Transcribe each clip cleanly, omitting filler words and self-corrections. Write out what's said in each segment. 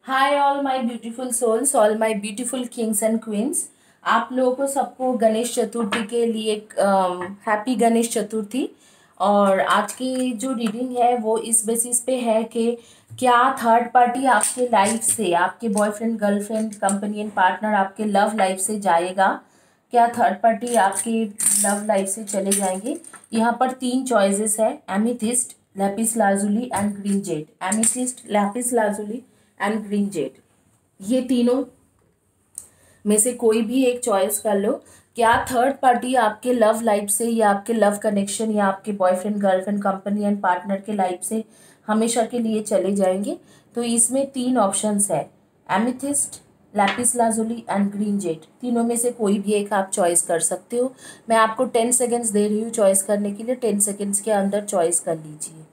Hi all my beautiful souls, all my beautiful kings and queens. आप लोगों को सबको गणेश चतुर्थी के लिए हैप्पी गणेश चतुर्थी। और आज की जो रीडिंग है वो इस बेसिस पे है कि क्या थर्ड पार्टी आपके लाइफ से, आपके बॉयफ्रेंड, गर्लफ्रेंड, कंपेनियन, पार्टनर आपके लव लाइफ से जाएगा। क्या थर्ड पार्टी आपके लव लाइफ से चले जाएंगे। यहाँ पर तीन चॉइसेस है, amethyst, lapis lazuli and green jade. Amethyst, lapis lazuli and green jade, ये तीनों में से कोई भी एक चॉइस कर लो। क्या थर्ड पार्टी आपके लव लाइफ से या आपके लव कनेक्शन या आपके boyfriend, girlfriend, company and partner के लाइफ से हमेशा के लिए चले जाएंगे। तो इसमें तीन ऑप्शंस है, amethyst, Lapis lazuli and green Z. तीनों में से कोई भी एक आप चॉइस कर सकते हो। मैं आपको 10 सेकेंड्स दे रही हूँ चॉइस करने के लिए। 10 सेकेंड्स के अंदर चॉइस कर लीजिए।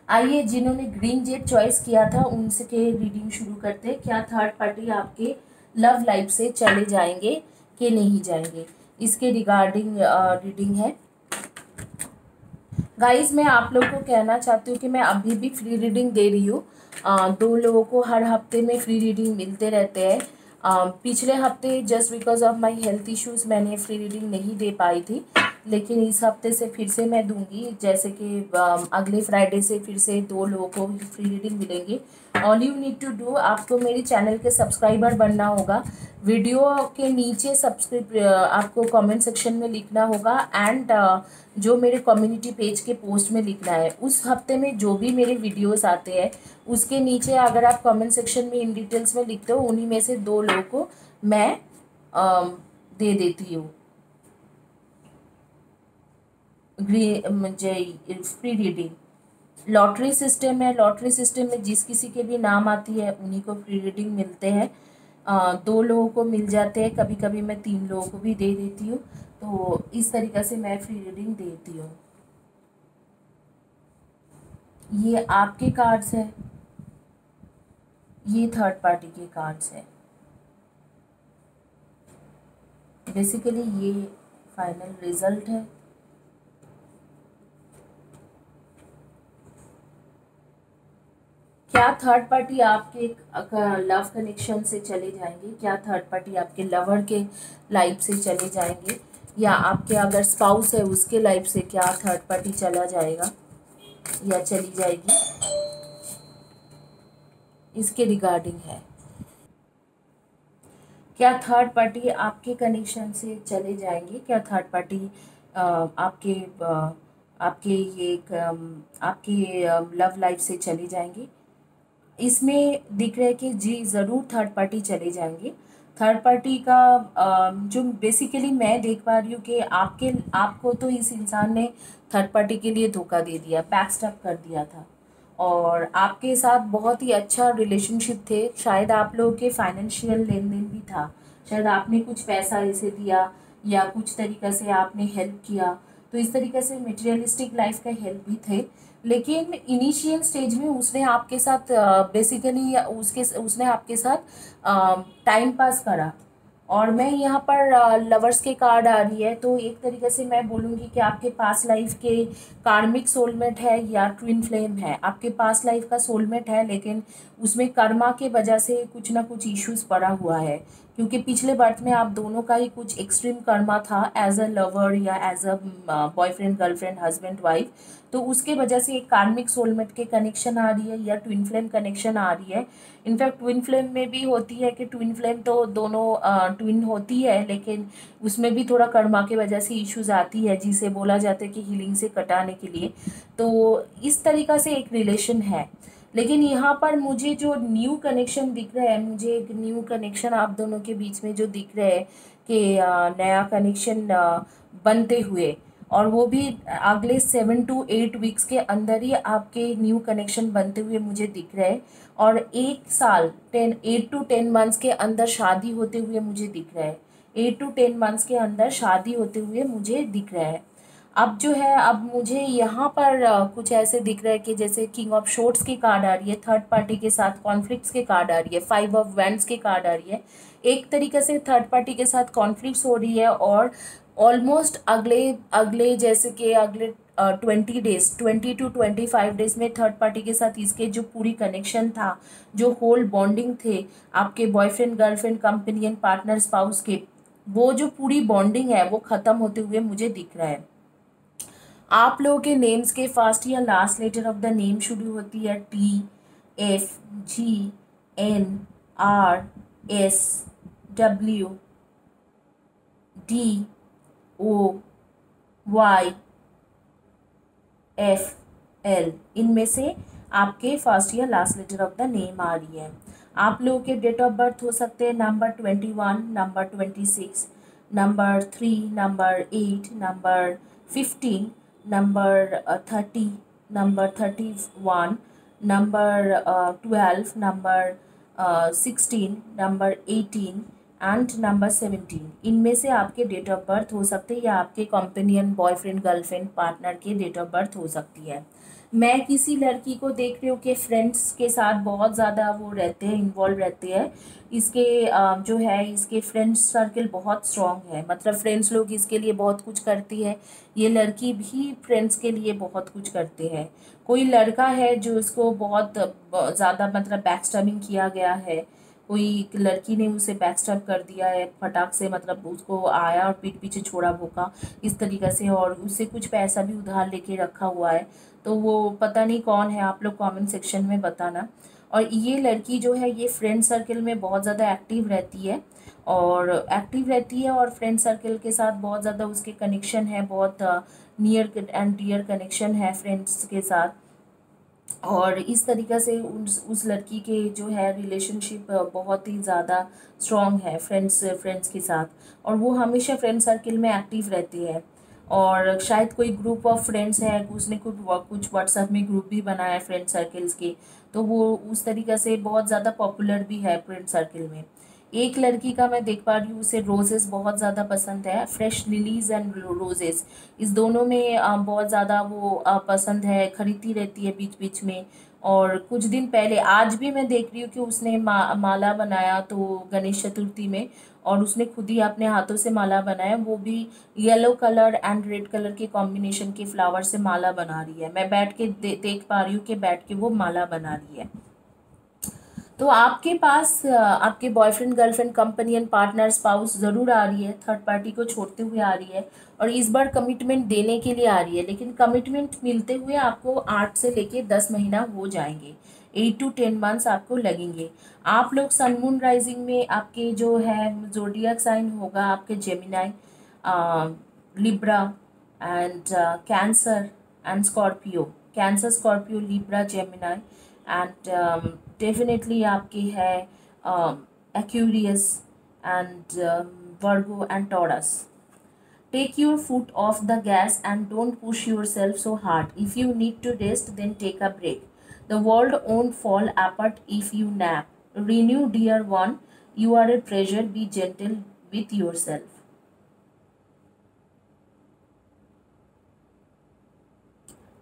आइए, जिन्होंने ग्रीन जेट चॉइस किया था उनसे के रीडिंग शुरू करते हैं। क्या थर्ड पार्टी आपके लव लाइफ से चले जाएंगे कि नहीं जाएंगे, इसके रिगार्डिंग रीडिंग है। गाइस, मैं आप लोगों को कहना चाहती हूँ कि मैं अभी भी फ्री रीडिंग दे रही हूँ। दो लोगों को हर हफ्ते में फ्री रीडिंग मिलते रहते हैं। पिछले हफ्ते just because of my health issues मैंने फ्री रीडिंग नहीं दे पाई थी, लेकिन इस हफ्ते से फिर से मैं दूंगी। जैसे कि अगले फ्राइडे से फिर से दो लोगों को फ्री रीडिंग मिलेंगे। All you need to do, आपको मेरे चैनल के सब्सक्राइबर बनना होगा। वीडियो के नीचे सब्सक्राइब आपको कमेंट सेक्शन में लिखना होगा एंड जो मेरे कम्युनिटी पेज के पोस्ट में लिखना है। उस हफ्ते में जो भी मेरे वीडियोस आते हैं उसके नीचे अगर आप कमेंट सेक्शन में इन डिटेल्स में लिखते हो, उन्हीं में से दो लोगों को मैं दे देती हूँ फ्री रीडिंग। लॉटरी सिस्टम है, लॉटरी सिस्टम में जिस किसी के भी नाम आती है उन्हीं को फ्री रीडिंग मिलते हैं। दो लोगों को मिल जाते हैं, कभी कभी मैं तीन लोगों को भी दे देती हूँ। तो इस तरीक़े से मैं फ्री रीडिंग देती हूँ। ये आपके कार्ड्स हैं, ये थर्ड पार्टी के कार्ड्स हैं। बेसिकली ये फाइनल रिजल्ट है। क्या थर्ड पार्टी आपके लव कनेक्शन से चले जाएंगे, क्या थर्ड पार्टी आपके लवर के लाइफ से चले जाएंगे, या आपके अगर स्पाउस है उसके लाइफ से क्या थर्ड पार्टी चला जाएगा या चली जाएगी, इसके रिगार्डिंग है। क्या थर्ड पार्टी आपके कनेक्शन से चले जाएंगे, क्या थर्ड पार्टी आपके आपके ये आपके लव लाइफ से चले जाएंगे। इसमें दिख रहा है कि जी ज़रूर थर्ड पार्टी चले जाएंगे। थर्ड पार्टी का जो बेसिकली मैं देख पा रही हूँ कि आपको तो इस इंसान ने थर्ड पार्टी के लिए धोखा दे दिया, बैकस्टैप कर दिया था और आपके साथ बहुत ही अच्छा रिलेशनशिप थे। शायद आप लोगों के फाइनेंशियल लेन देन भी था, शायद आपने कुछ पैसा इसे दिया या कुछ तरीक़े से आपने हेल्प किया। तो इस तरीके से मटेरियलिस्टिक लाइफ का हेल्प भी थे। लेकिन इनिशियल स्टेज में उसने आपके साथ बेसिकली उसने आपके साथ टाइम पास करा। और मैं यहाँ पर लवर्स के कार्ड आ रही है, तो एक तरीके से मैं बोलूँगी कि आपके पास लाइफ के कार्मिक सोलमेट है या ट्विन फ्लेम है। आपके पास लाइफ का सोलमेट है, लेकिन उसमें कर्मा के वजह से कुछ ना कुछ इश्यूज पड़ा हुआ है, क्योंकि पिछले बर्थ में आप दोनों का ही कुछ एक्सट्रीम कर्मा था एज अ लवर या as a boyfriend, girlfriend, husband, wife. तो उसके वजह से एक कार्मिक सोलमेट के कनेक्शन आ रही है या ट्विन फ्लेम कनेक्शन आ रही है। इनफैक्ट ट्विन फ्लेम में भी होती है कि ट्विन फ्लेम तो दोनों ट्विन होती है, लेकिन उसमें भी थोड़ा कर्मा के वजह से इश्यूज आती है, जिसे बोला जाता है कि हीलिंग से कटाने के लिए। तो इस तरीक़ा से एक रिलेशन है। लेकिन यहाँ पर मुझे जो न्यू कनेक्शन दिख रहा है, मुझे एक न्यू कनेक्शन आप दोनों के बीच में जो दिख रहा है कि नया कनेक्शन बनते हुए, और वो भी अगले 7 to 8 वीक्स के अंदर ही आपके न्यू कनेक्शन बनते हुए मुझे दिख रहे हैं। और 1 साल 8 to 10 मंथ्स के अंदर शादी होते हुए मुझे दिख रहा है। 8 to 10 मंथ्स के अंदर शादी होते हुए मुझे दिख रहा है। अब जो है, अब मुझे यहाँ पर कुछ ऐसे दिख रहा है कि जैसे किंग ऑफ शॉर्ट्स की कार्ड आ रही है, थर्ड पार्टी के साथ कॉन्फ्लिक्ट्स के कार्ड आ रही है, फाइव ऑफ वैंड्स की कार्ड आ रही है। एक तरीके से थर्ड पार्टी के साथ कॉन्फ्लिक्ट्स हो रही है, और ऑलमोस्ट अगले अगले जैसे कि अगले 20 डेज, 20 to 25 डेज में थर्ड पार्टी के साथ इसके जो पूरी कनेक्शन था, जो होल बॉन्डिंग थे आपके boyfriend girlfriend companion partner spouse के, वो जो पूरी बॉन्डिंग है वो ख़त्म होते हुए मुझे दिख रहा है। आप लोगों के नेम्स के फर्स्ट या last letter of the name शुरू होती है TFGNRSWDOYFL। इनमें से आपके फर्स्ट या last letter of the name आ रही है। आप लोगों के डेट ऑफ बर्थ हो सकते हैं number 21, number 26, number 3, number 8, number 15, number 30, number 31, number 12, number 16, number 18 and number 17। इनमें से आपके डेट ऑफ बर्थ हो सकते हैं या आपके कंपेनियन बॉयफ्रेंड गर्लफ्रेंड पार्टनर के डेट ऑफ बर्थ हो सकती है। मैं किसी लड़की को देख रही हूँ कि फ्रेंड्स के साथ बहुत ज़्यादा वो रहते हैं, इन्वॉल्व रहते हैं। इसके जो है इसके फ्रेंड्स सर्कल बहुत स्ट्रॉन्ग है, मतलब फ्रेंड्स लोग इसके लिए बहुत कुछ करती है, ये लड़की भी फ्रेंड्स के लिए बहुत कुछ करते हैं। कोई लड़का है जो इसको बहुत ज़्यादा मतलब बैकस्टैबिंग किया गया है, कोई लड़की ने उसे बैकस्टैब कर दिया है फटाक से, मतलब उसको आया और पीठ पीछे छोड़ा भोंका इस तरीके से, और उससे कुछ पैसा भी उधार लेके रखा हुआ है। तो वो पता नहीं कौन है, आप लोग कमेंट सेक्शन में बताना। और ये लड़की जो है ये फ्रेंड सर्कल में बहुत ज़्यादा एक्टिव रहती है, और फ्रेंड सर्कल के साथ बहुत ज़्यादा उसके कनेक्शन है, बहुत नियर एंड डियर कनेक्शन है फ्रेंड्स के साथ। और इस तरीक़े से उस लड़की के जो है रिलेशनशिप बहुत ही ज़्यादा स्ट्रॉन्ग है फ्रेंड्स के साथ, और वो हमेशा फ्रेंड सर्कल में एक्टिव रहती है। और शायद कोई ग्रुप ऑफ फ्रेंड्स है, उसने कुछ व्हाट्सएप में ग्रुप भी बनाया है फ्रेंड सर्कल्स के, तो वो उस तरीक़े से बहुत ज़्यादा पॉपुलर भी है फ्रेंड सर्कल में। एक लड़की का मैं देख पा रही हूँ, उसे रोजेस बहुत ज़्यादा पसंद है, फ्रेश लिलीज एंड रोजेस, इस दोनों में बहुत ज़्यादा वो पसंद है, खरीदती रहती है बीच बीच में। और कुछ दिन पहले, आज भी मैं देख रही हूँ कि उसने माला बनाया तो गणेश चतुर्थी में, और उसने खुद ही अपने हाथों से माला बनाया, वो भी yellow colour and red colour के कॉम्बिनेशन के फ्लावर से माला बना रही है। मैं बैठ के देख पा रही हूँ कि बैठ के वो माला बना रही है। तो आपके पास आपके boyfriend girlfriend companion partner spouse ज़रूर आ रही है, थर्ड पार्टी को छोड़ते हुए आ रही है, और इस बार कमिटमेंट देने के लिए आ रही है। लेकिन कमिटमेंट मिलते हुए आपको 8 से लेके 10 महीना हो जाएंगे, 8 to 10 मंथ्स आपको लगेंगे। आप लोग सन मून राइजिंग में आपके जो है जोडियक साइन होगा आपके Gemini, Libra and cancer and Scorpio, cancer Scorpio Libra Gemini, and definitely आपकी है Aquarius and Virgo and taurus. Take your foot off the gas and don't push yourself so hard. If you need to rest, then take a break. The world won't fall apart if you nap. Renew, dear one. You are a treasure. Be gentle with yourself.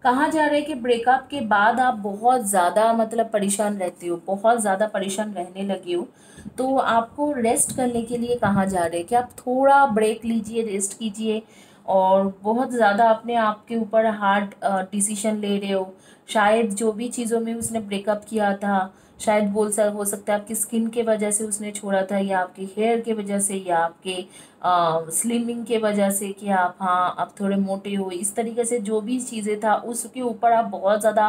कहा जा रहा है कि breakup के बाद आप बहुत ज़्यादा मतलब परेशान रहते हो, बहुत ज़्यादा परेशान रहने लगे हो, तो आपको रेस्ट करने के लिए कहा जा रहा है कि आप थोड़ा ब्रेक लीजिए, रेस्ट कीजिए। और बहुत ज़्यादा अपने आप के ऊपर हार्ड डिसीजन ले रहे हो। शायद जो भी चीज़ों में उसने ब्रेकअप किया था, शायद हो सकता है आपकी स्किन के वजह से उसने छोड़ा था, या आपके हेयर के वजह से, या आपके स्लिमिंग के वजह से कि आप हाँ आप थोड़े मोटे हो, इस तरीके से जो भी चीज़ें था उसके ऊपर आप बहुत ज़्यादा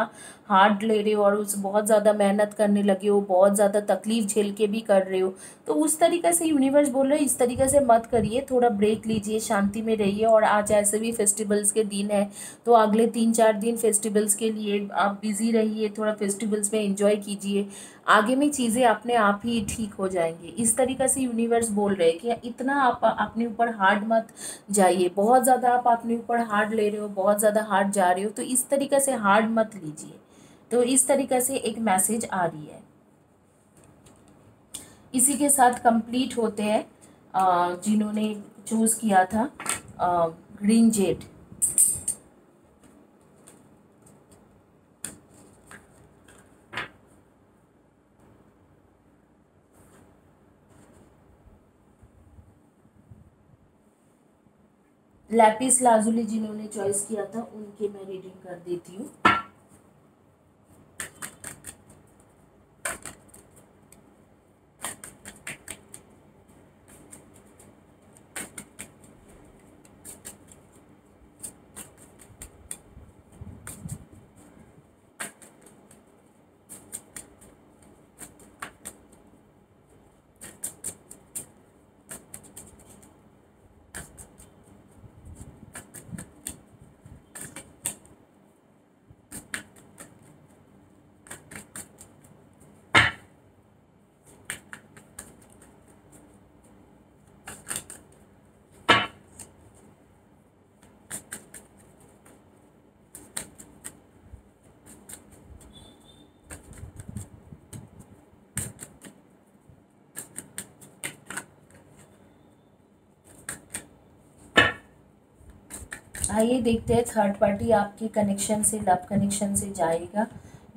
हार्ड ले रहे हो, और उस बहुत ज़्यादा मेहनत करने लगे हो, बहुत ज़्यादा तकलीफ झेल के भी कर रहे हो। तो उस तरीके से यूनिवर्स बोल रहे हैं इस तरीके से मत करिए, थोड़ा ब्रेक लीजिए, शांति में रहिए। और आज ऐसे भी फेस्टिवल्स के दिन है, तो अगले 3-4 दिन फेस्टिवल्स के लिए आप बिज़ी रहिए, थोड़ा फेस्टिवल्स में एंजॉय कीजिए, आगे में चीज़ें अपने आप ही ठीक हो जाएंगी। इस तरीके से यूनिवर्स बोल रहे हैं कि इतना आप अपने ऊपर हार्ड मत जाइए, बहुत ज़्यादा आप अपने ऊपर हार्ड ले रहे हो, बहुत ज़्यादा हार्ड जा रहे हो, तो इस तरीके से हार्ड मत लीजिए। तो इस तरीके से एक मैसेज आ रही है। इसी के साथ कंप्लीट होते हैं जिन्होंने चूज़ किया था ग्रीन जेड। लैपिस लाजुली जिन्होंने चॉइस किया था उनके मैं रीडिंग कर देती हूँ। आइए देखते हैं थर्ड पार्टी आपके कनेक्शन से, लव कनेक्शन से जाएगा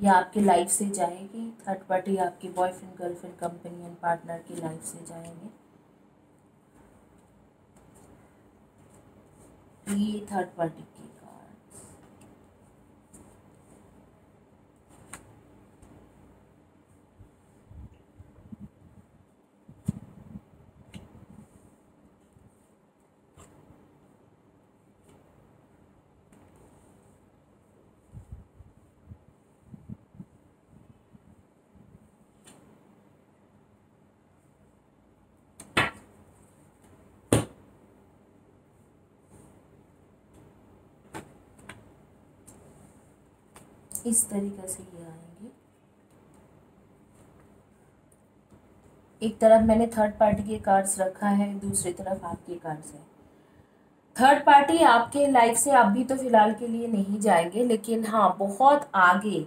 या आपके लाइफ से जाएगी। थर्ड पार्टी आपके बॉयफ्रेंड, गर्लफ्रेंड, कंपेनियन, पार्टनर की लाइफ से जाएंगे। ये थर्ड पार्टी की कार्ड्स। इस तरीके से ये आएंगे। एक तरफ मैंने थर्ड पार्टी के कार्ड्स रखा है, दूसरी तरफ आपके कार्ड्स हैं। थर्ड पार्टी आपके लाइफ से अभी तो फिलहाल के लिए नहीं जाएंगे, लेकिन हाँ बहुत आगे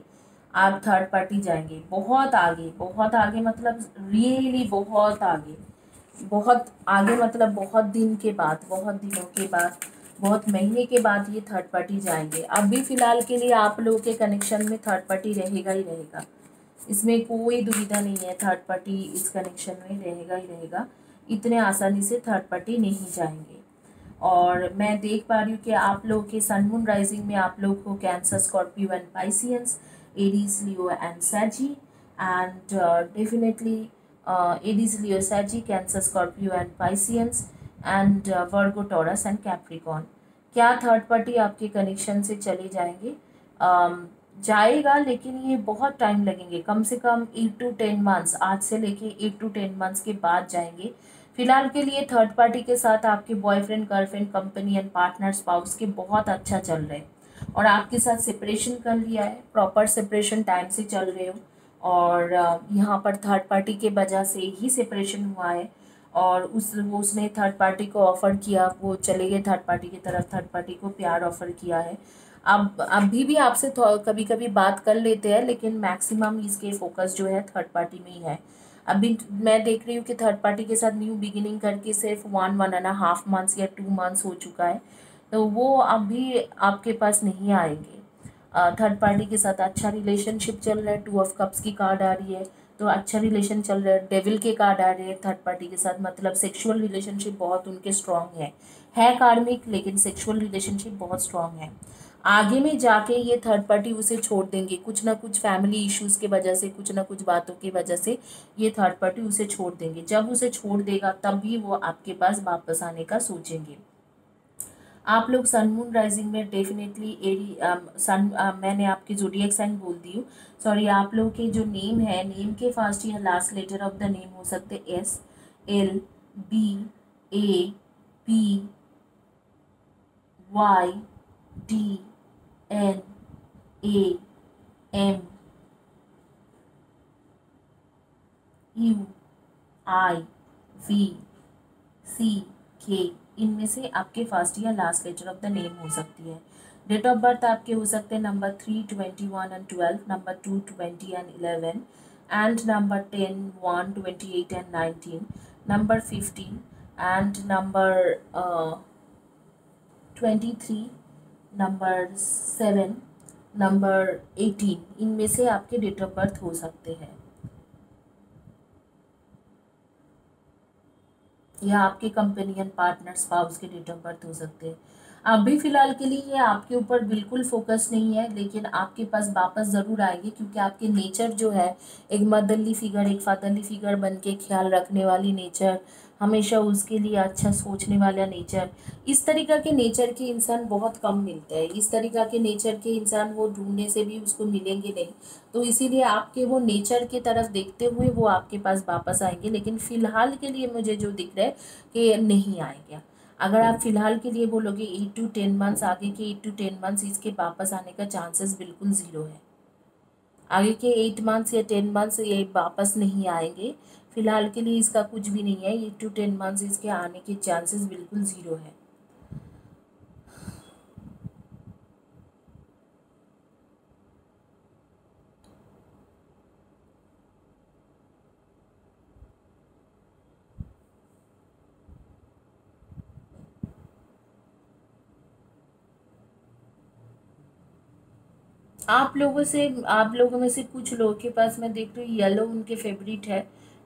आप थर्ड पार्टी जाएंगे, बहुत आगे, बहुत आगे मतलब रियली बहुत आगे, बहुत आगे मतलब बहुत दिन के बाद, बहुत दिनों के बाद, बहुत महीने के बाद ये थर्ड पार्टी जाएंगे। अभी फ़िलहाल के लिए आप लोगों के कनेक्शन में थर्ड पार्टी रहेगा ही रहेगा, इसमें कोई दुविधा नहीं है। थर्ड पार्टी इस कनेक्शन में रहेगा ही रहेगा, इतने आसानी से थर्ड पार्टी नहीं जाएंगे। और मैं देख पा रही हूँ कि आप लोगों के सन मून राइजिंग में आप लोग को Cancer, Scorpio and Pisces, Aries, Leo and Sagi, and definitely Aries, Leo, Sagi, Cancer, Scorpio and Pisces, and Virgo, Taurus and Capricorn. क्या थर्ड पार्टी आपके कनेक्शन से चले जाएंगे? जाएगा, लेकिन ये बहुत टाइम लगेंगे, कम से कम 8 to 10 मंथ्स, आज से लेके 8 to 10 मंथ्स के बाद जाएंगे। फिलहाल के लिए थर्ड पार्टी के साथ आपके boyfriend, girlfriend, companion, partner, spouse के बहुत अच्छा चल रहे हैं और आपके साथ सेपरेशन कर लिया है, प्रॉपर सेपरेशन टाइम से चल रहे हो, और यहाँ पर थर्ड पार्टी के वजह से ही सेपरेशन हुआ है। और उसने थर्ड पार्टी को ऑफ़र किया, वो चले गए थर्ड पार्टी की तरफ, थर्ड पार्टी को प्यार ऑफ़र किया है। अब अभी भी आपसे कभी कभी बात कर लेते हैं, लेकिन मैक्सिमम इसके फोकस जो है थर्ड पार्टी में ही है। अभी मैं देख रही हूँ कि थर्ड पार्टी के साथ न्यू बिगिनिंग करके सिर्फ 1.5 मंथ्स या 2 मंथ्स हो चुका है, तो वो अभी आपके पास नहीं आएंगे। थर्ड पार्टी के साथ अच्छा रिलेशनशिप चल रहा है, 2 ऑफ कप्स की कार्ड आ रही है, तो अच्छा रिलेशन चल रहा है। डेविल के कार्ड आ रहे हैं थर्ड पार्टी के साथ, मतलब सेक्सुअल रिलेशनशिप बहुत उनके स्ट्रांग है कार्मिक, लेकिन सेक्सुअल रिलेशनशिप बहुत स्ट्रांग है। आगे में जाके ये थर्ड पार्टी उसे छोड़ देंगे, कुछ ना कुछ फैमिली इश्यूज़ की वजह से, कुछ ना कुछ बातों की वजह से ये थर्ड पार्टी उसे छोड़ देंगे। जब उसे छोड़ देगा तब भी वो आपके पास वापस आने का सोचेंगे। आप लोग सन मून राइजिंग में डेफिनेटली एरी मैंने आपकी ज़ोडिएक साइन बोल दी हूँ, सॉरी। आप लोग के जो नेम है, नेम के फर्स्ट या last letter of the name हो सकते S, L, B, A, P, Y, D, N, A, M, U, I, V, C, K, इनमें से आपके फर्स्ट या last letter of the name हो सकती है। डेट ऑफ बर्थ आपके हो सकते हैं number 3, 21 and 12, number 2, 20 and 11, and number 10, 1, 28 and 19, number 15 and number 23, number 7, number 18, इनमें से आपके डेट ऑफ बर्थ हो सकते हैं। या आपके कंपेनियन पार्टनर स्पाउस के डेट ऑफ बर्थ हो सकते हैं। अभी फ़िलहाल के लिए ये आपके ऊपर बिल्कुल फोकस नहीं है, लेकिन आपके पास वापस ज़रूर आएंगे, क्योंकि आपके नेचर जो है एक मदरली फिगर, एक फादरली फिगर बन के ख्याल रखने वाली नेचर, हमेशा उसके लिए अच्छा सोचने वाला नेचर, इस तरीक़ा के नेचर के इंसान बहुत कम मिलते हैं। इस तरीक़ा के नेचर के इंसान वो ढूंढने से भी उसको मिलेंगे नहीं। तो इसीलिए आपके वो नेचर की तरफ देखते हुए वो आपके पास वापस आएंगे, लेकिन फ़िलहाल के लिए मुझे जो दिख रहा है कि नहीं आएंगे। अगर आप फ़िलहाल के लिए बोलोगे 8 to 10 मंथ्स, आगे के 8 to 10 मंथ्स इसके वापस आने का चांसेस बिल्कुल ज़ीरो है। आगे के 8 मंथ्स या 10 मंथ्स ये वापस नहीं आएंगे। फ़िलहाल के लिए इसका कुछ भी नहीं है। 8 to 10 मंथ्स इसके आने के चांसेस बिल्कुल ज़ीरो है। आप लोगों में से कुछ लोगों के पास मैं देख रही हूँ येलो उनके फेवरेट है।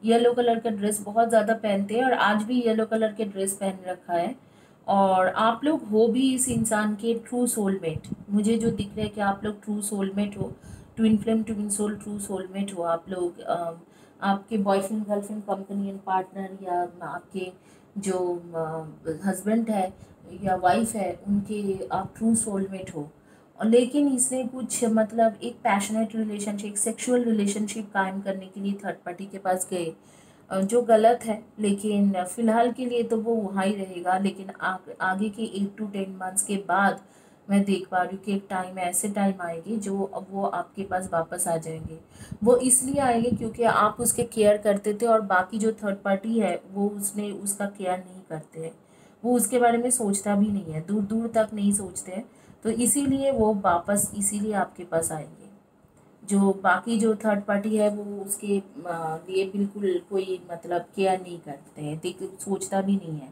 येलो कलर का ड्रेस बहुत ज़्यादा पहनते हैं और आज भी येलो कलर के ड्रेस पहन रखा है। और आप लोग हो भी इस इंसान के ट्रू सोलमेट। मुझे जो दिख रहा है कि आप लोग ट्रू सोलमेट हो, twin flame twin soul true soulmate हो आप लोग। आपके बॉयफ्रेंड गर्लफ्रेंड कंपेनियन पार्टनर या आपके जो हस्बैंड है या वाइफ है उनके आप ट्रू सोलमेट हो। और लेकिन इसने कुछ मतलब एक पैशनेट रिलेशनशिप, सेक्सुअल रिलेशनशिप कायम करने के लिए थर्ड पार्टी के पास गए, जो गलत है। लेकिन फ़िलहाल के लिए तो वो वहाँ ही रहेगा, लेकिन आगे के 8 to 10 मंथ्स के बाद मैं देख पा रही हूँ कि एक टाइम ऐसे टाइम आएगी जो अब वो आपके पास वापस आ जाएंगे। वो इसलिए आएंगे क्योंकि आप उसके केयर करते थे और बाकी जो थर्ड पार्टी है वो उसने उसका केयर नहीं करते हैं। वो उसके बारे में सोचता भी नहीं है, दूर दूर तक नहीं सोचते हैं। तो इसीलिए वो वापस इसीलिए आपके पास आएंगे। जो बाकी जो थर्ड पार्टी है वो उसके लिए बिल्कुल कोई मतलब केयर नहीं करते हैं, देख सोचता भी नहीं है।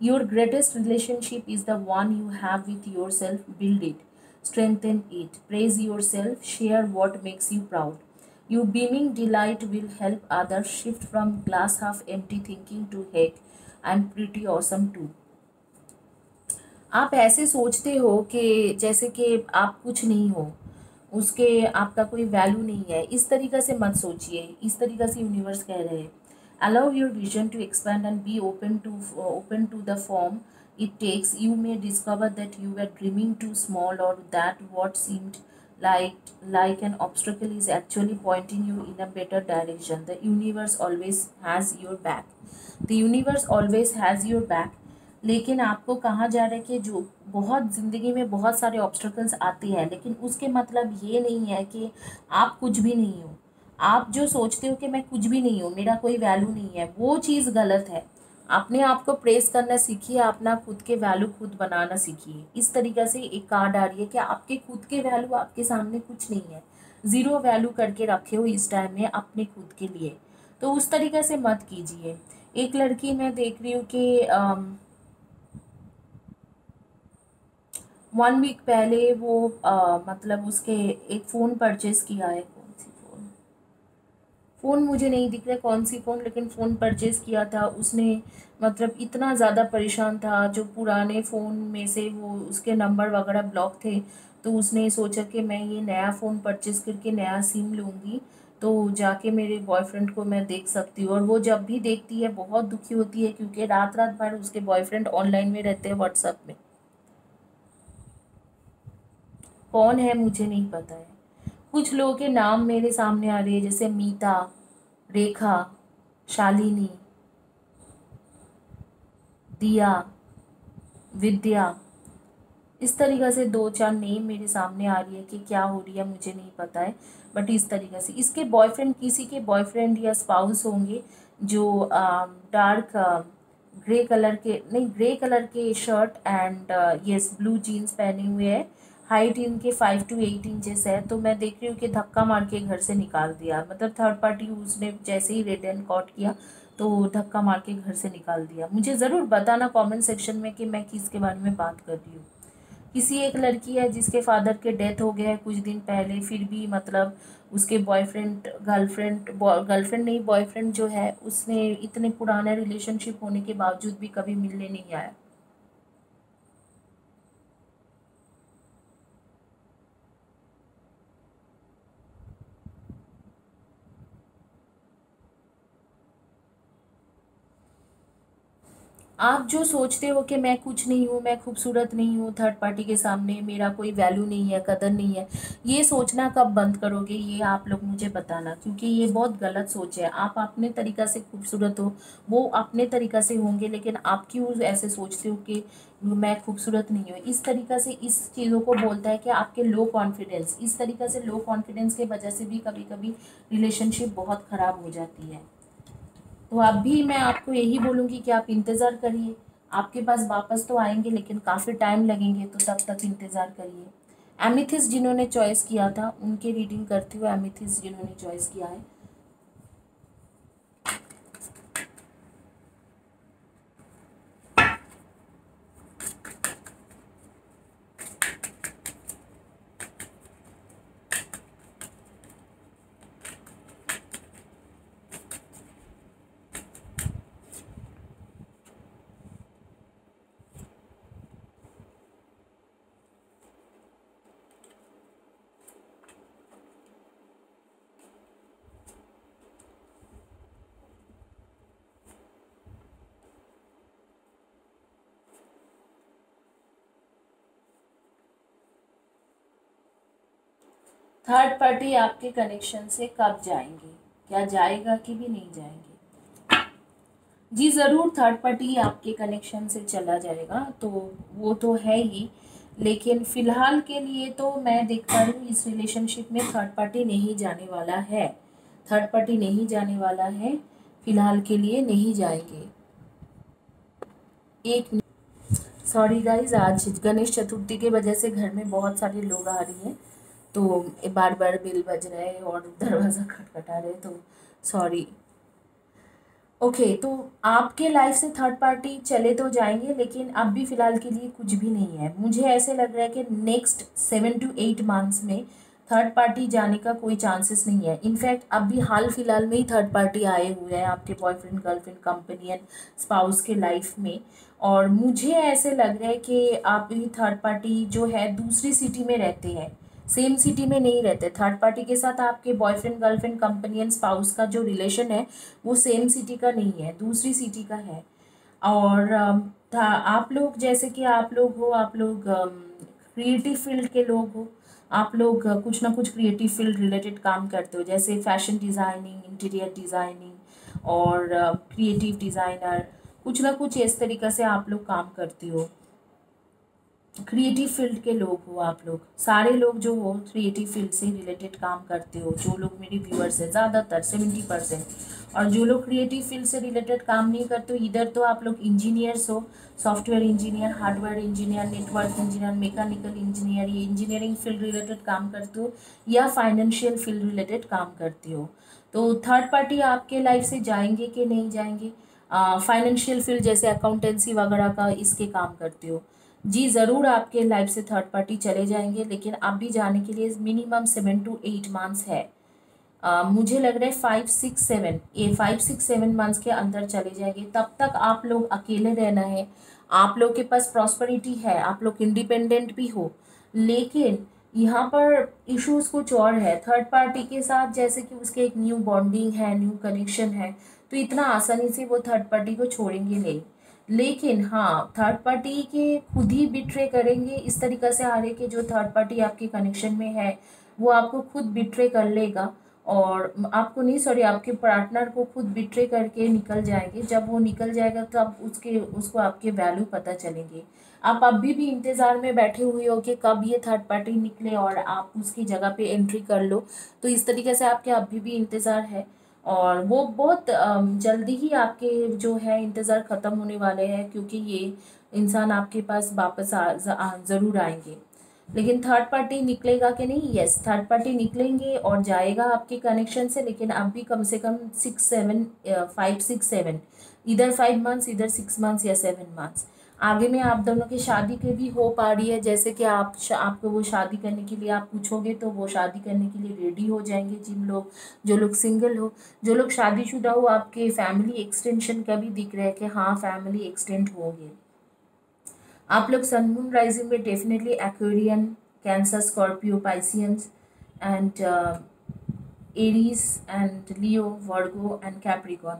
Your greatest relationship is the one you have with yourself. Build it, strengthen it, praise yourself, share what makes you proud. You beaming delight will help others shift from glass half empty thinking to heck I am pretty awesome too. आप ऐसे सोचते हो कि जैसे कि आप कुछ नहीं हो, उसके आपका कोई वैल्यू नहीं है। इस तरीक़ा से मत सोचिए, इस तरीक़ा से यूनिवर्स कह रहे हैं। Allow your vision to expand and be open to the form it takes. You may discover that you are dreaming too small और that what seemed like an obstacle is actually pointing you in a better direction. The universe always has your back. The universe always has your back. लेकिन आपको कहा जा रहा है कि जो बहुत ज़िंदगी में बहुत सारे ऑब्स्टकल्स आते हैं, लेकिन उसके मतलब ये नहीं है कि आप कुछ भी नहीं हो। आप जो सोचते हो कि मैं कुछ भी नहीं हूँ, मेरा कोई वैल्यू नहीं है, वो चीज़ गलत है। अपने आप को प्रेस करना सीखिए, अपना खुद के वैल्यू खुद बनाना सीखिए। इस तरीक़े से एक कार्ड आ रही है कि आपके खुद के वैल्यू आपके सामने कुछ नहीं है, ज़ीरो वैल्यू करके रखे हो इस टाइम में अपने खुद के लिए। तो उस तरीक़े से मत कीजिए। एक लड़की मैं देख रही हूँ कि 1 वीक पहले वो मतलब उसके एक फ़ोन परचेज़ किया है। कौन सी फ़ोन मुझे नहीं दिख रहा कौन सी फ़ोन, लेकिन फ़ोन परचेज़ किया था उसने। मतलब इतना ज़्यादा परेशान था, जो पुराने फ़ोन में से वो उसके नंबर वगैरह ब्लॉक थे। तो उसने सोचा कि मैं ये नया फ़ोन परचेज़ करके नया सिम लूँगी, तो जाके मेरे बॉयफ्रेंड को मैं देख सकती हूँ। और वो जब भी देखती है बहुत दुखी होती है, क्योंकि रात रात भर उसके बॉयफ्रेंड ऑनलाइन में रहते हैं व्हाट्सएप में। कौन है मुझे नहीं पता है। कुछ लोगों के नाम मेरे सामने आ रहे हैं, जैसे मीता, रेखा, शालिनी, दिया, विद्या। इस तरीक़ा से 2-4 नेम मेरे सामने आ रही है कि क्या हो रही है मुझे नहीं पता है। बट इस तरीक़े से इसके बॉयफ्रेंड, किसी के बॉयफ्रेंड या स्पाउस होंगे जो डार्क ग्रे कलर के, नहीं ग्रे कलर के shirt and yes blue jeans पहने हुए है। हाइट इनके 5 to 8 इंचेस है। तो मैं देख रही हूँ कि धक्का मार के घर से निकाल दिया, मतलब थर्ड पार्टी उसने जैसे ही रेड एंड कॉट किया तो धक्का मार के घर से निकाल दिया। मुझे ज़रूर बताना कमेंट सेक्शन में कि मैं किसके बारे में बात कर रही हूँ। किसी एक लड़की है जिसके फादर के डेथ हो गया है कुछ दिन पहले, फिर भी मतलब उसके बॉयफ्रेंड गर्लफ्रेंड नहीं बॉयफ्रेंड जो है उसने इतने पुराना रिलेशनशिप होने के बावजूद भी कभी मिलने नहीं आया। आप जो सोचते हो कि मैं कुछ नहीं हूँ, मैं खूबसूरत नहीं हूँ, थर्ड पार्टी के सामने मेरा कोई वैल्यू नहीं है, कदर नहीं है, ये सोचना कब बंद करोगे, ये आप लोग मुझे बताना, क्योंकि ये बहुत गलत सोच है। आप अपने तरीक़ा से खूबसूरत हो, वो अपने तरीक़ा से होंगे, लेकिन आप क्यों ऐसे सोचते हो कि मैं खूबसूरत नहीं हूँ। इस तरीक़ा से इस चीज़ों को बोलता है कि आपके लो कॉन्फिडेंस, इस तरीक़ा से लो कॉन्फिडेंस के वजह से भी कभी कभी रिलेशनशिप बहुत ख़राब हो जाती है। तो अब भी मैं आपको यही बोलूँगी कि आप इंतज़ार करिए, आपके पास वापस तो आएंगे लेकिन काफ़ी टाइम लगेंगे, तो तब तक इंतज़ार करिए। एमिथिस जिन्होंने चॉइस किया था उनके रीडिंग करती हूँ। एमिथिस जिन्होंने चॉइस किया है, थर्ड पार्टी आपके कनेक्शन से कब जाएंगे, क्या जाएगा कि भी नहीं जाएंगे? जी ज़रूर, थर्ड पार्टी आपके कनेक्शन से चला जाएगा, तो वो तो है ही, लेकिन फ़िलहाल के लिए तो मैं देख पा रही हूँ इस रिलेशनशिप में थर्ड पार्टी नहीं जाने वाला है। थर्ड पार्टी नहीं जाने वाला है, फ़िलहाल के लिए नहीं जाएंगे। एक सॉरी गाइज, आज गणेश चतुर्थी के वजह से घर में बहुत सारे लोग आ रही हैं, तो बार बार बिल बज रहे हैं और दरवाज़ा खटखटा रहे, तो सॉरी। ओके, तो आपके लाइफ से थर्ड पार्टी चले तो जाएंगे, लेकिन अब भी फ़िलहाल के लिए कुछ भी नहीं है। मुझे ऐसे लग रहा है कि नेक्स्ट 7 to 8 मंथ्स में थर्ड पार्टी जाने का कोई चांसेस नहीं है। इनफैक्ट अभी हाल फिलहाल में ही थर्ड पार्टी आए हुए हैं आपके बॉयफ्रेंड गर्लफ्रेंड कंपेनियन स्पाउस के लाइफ में, और मुझे ऐसे लग रहा है कि आप भी थर्ड पार्टी जो है दूसरी सिटी में रहते हैं, सेम सिटी में नहीं रहते। थर्ड पार्टी के साथ आपके बॉयफ्रेंड गर्लफ्रेंड कंपेनियन स्पाउस का जो रिलेशन है वो सेम सिटी का नहीं है, दूसरी सिटी का है। और आप लोग जैसे कि आप लोग हो, आप लोग क्रिएटिव फील्ड के लोग हो, आप लोग कुछ ना कुछ क्रिएटिव फील्ड रिलेटेड काम करते हो, जैसे फैशन डिज़ाइनिंग, इंटीरियर डिज़ाइनिंग और क्रिएटिव डिज़ाइनर, कुछ ना कुछ इस तरीक़े से आप लोग काम करते हो। क्रिएटिव फील्ड के लोग हो आप लोग, सारे लोग जो हो क्रिएटिव फील्ड से रिलेटेड काम करते हो, जो लोग मेरे व्यूअर्स हैं ज़्यादातर 70%। और जो लोग क्रिएटिव फील्ड से रिलेटेड काम नहीं करते हो, इधर तो आप लोग इंजीनियर्स हो, software engineer, hardware engineer, network engineer, mechanical engineer, ये इंजीनियरिंग फील्ड रिलेटेड काम करते हो, या फाइनेंशियल फील्ड रिलेटेड काम करते हो। तो थर्ड पार्टी आपके लाइफ से जाएंगे कि नहीं जाएंगे? फाइनेंशियल फील्ड जैसे अकाउंटेंसी वगैरह का इसके काम करते हो, जी ज़रूर आपके लाइफ से थर्ड पार्टी चले जाएंगे, लेकिन अब भी जाने के लिए मिनिमम 7 to 8 मंथ्स है। मुझे लग रहा है 5 6 7 मंथ्स के अंदर चले जाएंगे। तब तक आप लोग अकेले रहना है, आप लोग के पास प्रॉस्पेरिटी है, आप लोग इंडिपेंडेंट भी हो, लेकिन यहाँ पर इश्यूज कुछ और है थर्ड पार्टी के साथ, जैसे कि उसके एक न्यू बॉन्डिंग है, न्यू कनेक्शन है, तो इतना आसानी से वो थर्ड पार्टी को छोड़ेंगे नहीं। लेकिन हाँ, थर्ड पार्टी के खुद ही बिट्रे करेंगे, इस तरीक़े से आ रहे कि जो थर्ड पार्टी आपके कनेक्शन में है वो आपको खुद बिट्रे कर लेगा, और आपको नहीं, सॉरी, आपके पार्टनर को खुद बिट्रे करके निकल जाएंगे। जब वो निकल जाएगा तब उसको आपके वैल्यू पता चलेंगे। आप अभी भी इंतज़ार में बैठे हुए हो कि कब ये थर्ड पार्टी निकले और आप उसकी जगह पे एंट्री कर लो, तो इस तरीके से आपके अभी भी इंतज़ार है, और वो बहुत जल्दी ही आपके जो है इंतज़ार ख़त्म होने वाले हैं, क्योंकि ये इंसान आपके पास वापस ज़रूर आएंगे। लेकिन थर्ड पार्टी निकलेगा कि नहीं? यस, थर्ड पार्टी निकलेंगे और जाएगा आपके कनेक्शन से, लेकिन अब भी कम से कम 6 7 5 6 7, इधर 5 मंथ्स, इधर 6 मंथ्स या 7 मंथ्स। आगे में आप दोनों की शादी के भी हो पा रही है, जैसे कि आपको वो शादी करने के लिए आप पूछोगे तो वो शादी करने के लिए रेडी हो जाएंगे। जिन लोग, जो लोग सिंगल हो, जो लोग शादीशुदा हो, आपके फैमिली एक्सटेंशन का भी दिख रहा है कि हाँ फैमिली एक्सटेंड होंगे। आप लोग सन मून राइजिंग में definitely Aquarian, cancer, Scorpio, Pisceans and Aries and Leo, Virgo and Capricorn,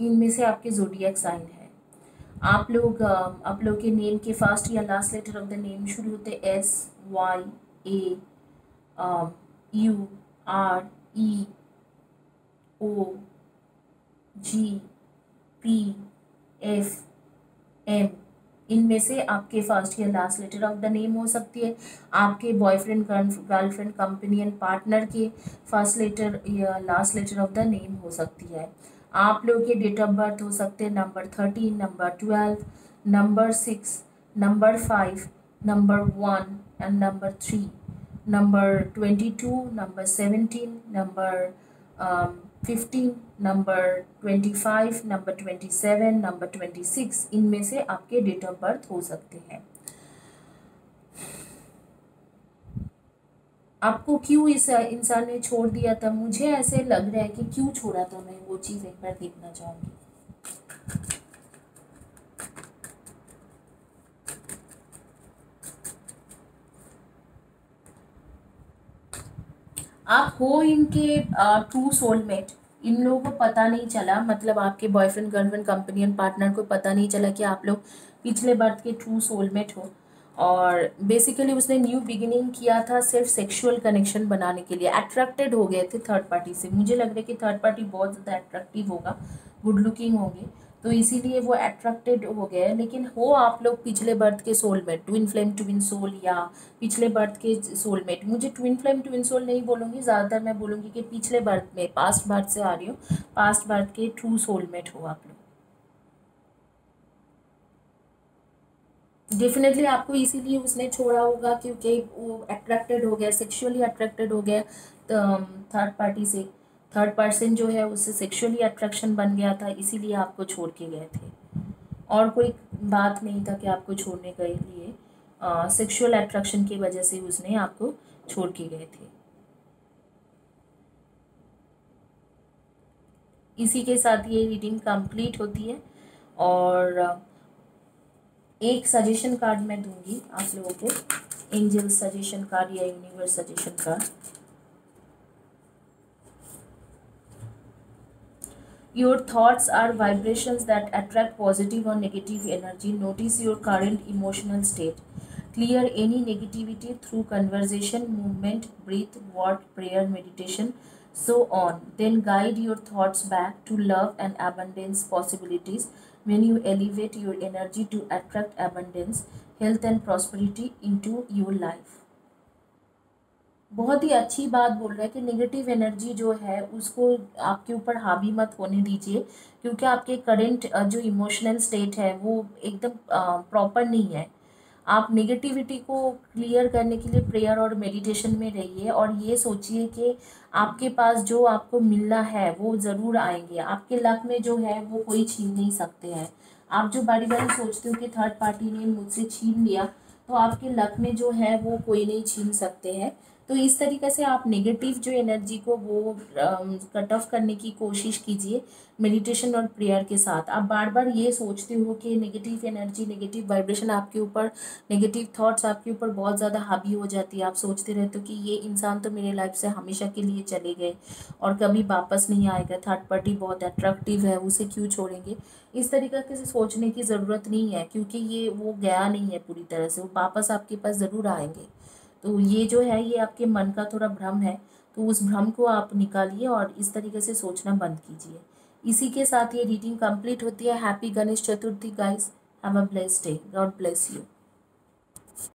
इनमें से आपके ज़ोडिएक साइन है। आप लोग के नेम के फर्स्ट या last letter of the name शुरू होते S, Y, A, U, R, E, O, G, P, F, M. इनमें से आपके फर्स्ट या last letter of the name हो सकती है। आपके बॉयफ्रेंड, गर्लफ्रेंड, कंपेनियन, पार्टनर के फर्स्ट लेटर या last letter of the name हो सकती है। आप लोगों के डेट ऑफ बर्थ हो सकते हैं number 13, number 12, number 6, number 5, number 1 and number 3, number 22, number 17, number 15, number 25, number 27, number 26। इनमें से आपके डेट ऑफ बर्थ हो सकते हैं। आपको क्यों इस इंसान ने छोड़ दिया था, मुझे ऐसे लग रहा है कि क्यों छोड़ा था, मैं वो चीज़ एक बार देखना चाहूँगी। आप हो इनके ट्रू सोलमेट। इन लोगों को पता नहीं चला, मतलब आपके बॉयफ्रेंड, गर्लफ्रेंड, कंपेनियन, पार्टनर को पता नहीं चला कि आप लोग पिछले बर्थ के ट्रू सोलमेट हो। और बेसिकली उसने न्यू बिगिनिंग किया था सिर्फ सेक्सुअल कनेक्शन बनाने के लिए। अट्रैक्टेड हो गए थे थर्ड पार्टी से। मुझे लग रहा है कि थर्ड पार्टी बहुत ज़्यादा अट्रैक्टिव होगा, गुड लुकिंग होंगे, तो इसीलिए वो अट्रैक्टेड हो गए। लेकिन हो आप लोग पिछले बर्थ के soulmate, twin flame twin soul, या पिछले बर्थ के सोलमेट। मुझे ट्विन फ्लेम ट्विन सोल नहीं बोलूँगी, ज़्यादातर मैं बोलूँगी कि पिछले बर्थ में, पास्ट बर्थ से आ रही हूँ, पास्ट बर्थ के ट्रू सोलमेट हो आप लोग। डेफिनेटली आपको इसीलिए उसने छोड़ा होगा क्योंकि वो अट्रैक्टेड हो गया, सेक्सुअली अट्रैक्टेड हो गया थर्ड पार्टी से। थर्ड पर्सन जो है उससे सेक्सुअली अट्रैक्शन बन गया था, इसीलिए आपको छोड़ के गए थे। और कोई बात नहीं था कि आपको छोड़ने के लिए, सेक्सुअल अट्रैक्शन की वजह से उसने आपको छोड़ के गए थे। इसी के साथ ये रीडिंग कंप्लीट होती है। और एक सजेशन कार्ड मैं दूंगी आप लोगों को, एंजल सजेशन कार्ड या universe suggestion card. Your thoughts are vibrations that attract positive or negative energy. Notice your current emotional state. Clear any negativity through conversation, movement, breath, word, prayer, meditation, so on. Then guide your thoughts back to love and abundance possibilities when you elevate your energy to attract abundance, health and prosperity into your life. बहुत ही अच्छी बात बोल रहा है कि negative energy जो है उसको आपके ऊपर हावी मत होने दीजिए, क्योंकि आपके करंट जो इमोशनल स्टेट है वो एकदम प्रॉपर नहीं है। आप नेगेटिविटी को क्लियर करने के लिए प्रेयर और मेडिटेशन में रहिए, और ये सोचिए कि आपके पास जो आपको मिलना है वो ज़रूर आएंगे। आपके लक में जो है वो कोई छीन नहीं सकते हैं। आप जो बारी बारी सोचते हो कि थर्ड पार्टी ने मुझसे छीन लिया, तो आपके लक में जो है वो कोई नहीं छीन सकते हैं। तो इस तरीके से आप नेगेटिव जो एनर्जी को वो कट ऑफ करने की कोशिश कीजिए मेडिटेशन और प्रेयर के साथ। आप बार बार ये सोचते हो कि नेगेटिव एनर्जी, नेगेटिव वाइब्रेशन आपके ऊपर, नेगेटिव थॉट्स आपके ऊपर बहुत ज़्यादा हावी हो जाती है। आप सोचते रहते हो कि ये इंसान तो मेरे लाइफ से हमेशा के लिए चले गए और कभी वापस नहीं आएगा, थर्ड पार्टी बहुत अट्रैक्टिव है, उसे क्यों छोड़ेंगे। इस तरीके से सोचने की ज़रूरत नहीं है, क्योंकि ये वो गया नहीं है पूरी तरह से, वो वापस आपके पास ज़रूर आएंगे। तो ये जो है ये आपके मन का थोड़ा भ्रम है, तो उस भ्रम को आप निकालिए और इस तरीके से सोचना बंद कीजिए। इसी के साथ ये रीडिंग कंप्लीट होती है। Happy Ganesh Chaturthi guys, have a blessed day, God bless you.